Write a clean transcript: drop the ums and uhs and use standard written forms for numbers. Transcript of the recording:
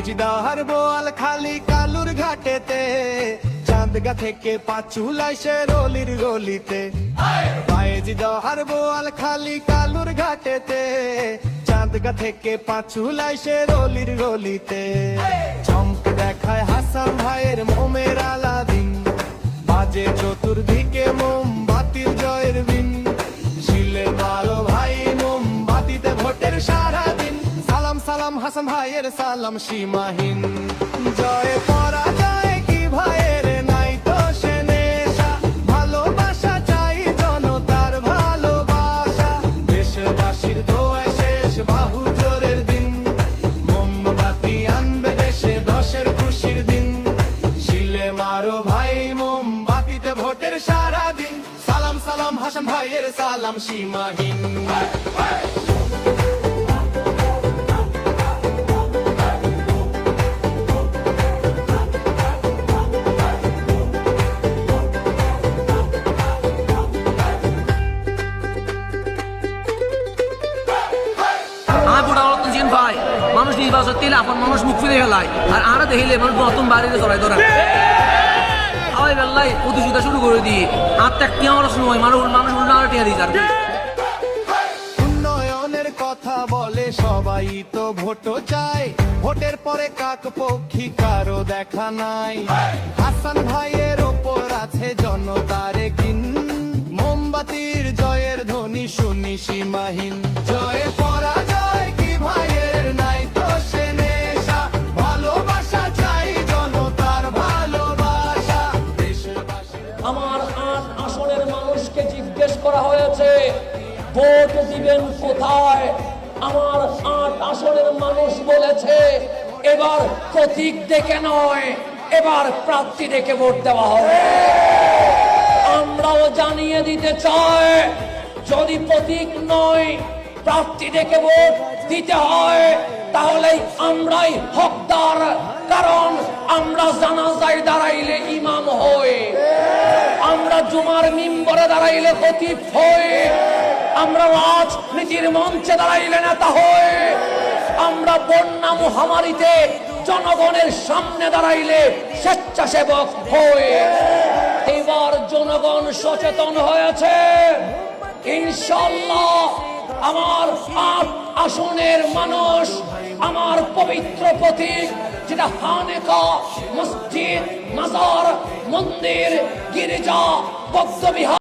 বায়েজিদার বোয়াল খালি কালুর ঘাটেতে, চাঁদগা থেকে পাচুলাই সে রলির গলিতে। বায়েজিদার বোয়াল খালি কালুর ঘাটেতে, চাঁদগা থেকে পাচুলাই সে রলির গলিতে। চমক দেখায় হাসান ভাইয়ের মোমের আলাদিন, বাজে চতুর্দিকে মোমবাতির জয়ের বিন। শিলে মারো ভাই মোমবাতিতে ভোটের সারাদিন, সালাম সালাম হাসান ভাইয়ের সালাম সীমাহীন। জয় পরাজয় কি ভাইয়ের নাই তো সে নেশা, ভালোবাসা চাই জনতার ভালোবাসা। দেশবাসীর দোয়ায় শেষ বাহু জোরের দিন, মোমবাতি আনবে দেশে দশের খুশির দিন। শিলে মারো ভাই মোমবাতিতে ভোটের সারাদিন, সালাম সালাম হাসান ভাইয়ের সালাম সীমাহীন। ভাই মানুষ নির্বাচন দিলে আপন মানুষ মুখ ফিরে গেলায়, আর আরা দেখিলে মানুষ নতুন বাড়িতে চড়াই ধরে সবাই বেল্লাই প্রতিযোগিতা শুরু করে দিই। আর ত্যাগ আমার সময় মানুষ উল্টা টিয়া দিই। উন্নয়নের কথা বলে সবাই তো ভোটও চায়, ভোটের পরে কাক পক্ষী কারো দেখা নাই। হাসান ভাইয়ের ওপর আছে জনতার কিন, মোমবাতির জয়ের ধ্বনি শুনি সীমাহীন। জয় পরাজয় কি ভাইয়ের নাই তো সে নেশা, ভালোবাসা চাই জনতার ভালোবাসা। আমার ৮ আসনের মানুষকে জিজ্ঞেস করা হয়েছে ভোট দিবেন কোথায়। আমার ৮ আসনের মানুষ বলেছে এবার প্রতীক দেখে নয়, এবার প্রার্থী দেখে ভোট দেওয়া হবে। আমরাও জানিয়ে দিতে চাই, যদি প্রতীক নয় প্রার্থী দেখে ভোট দিতে হয় তাহলে আমরাই হকদার, কারণ আমরা জানাজায় দাঁড়াইলে ইমাম হই, আমরা জুমার মিম্বরে দাঁড়াইলে খতিব হই, আমরা রাজনীতির মঞ্চে দাঁড়াইলে নেতা হই, আমরা বন্যা মহামারীতে জনগণের সামনে দাঁড়াইলে স্বেচ্ছাসেবক হই। এবার জনগণ সচেতন হয়েছে, ইনশাআল্লাহ আমার ৮ আসনের মানুষ আমার পবিত্র প্রতীক যেটা খানেকা, মসজিদ, মাজার, মন্দির, গির্জা, বৌদ্ধবিহার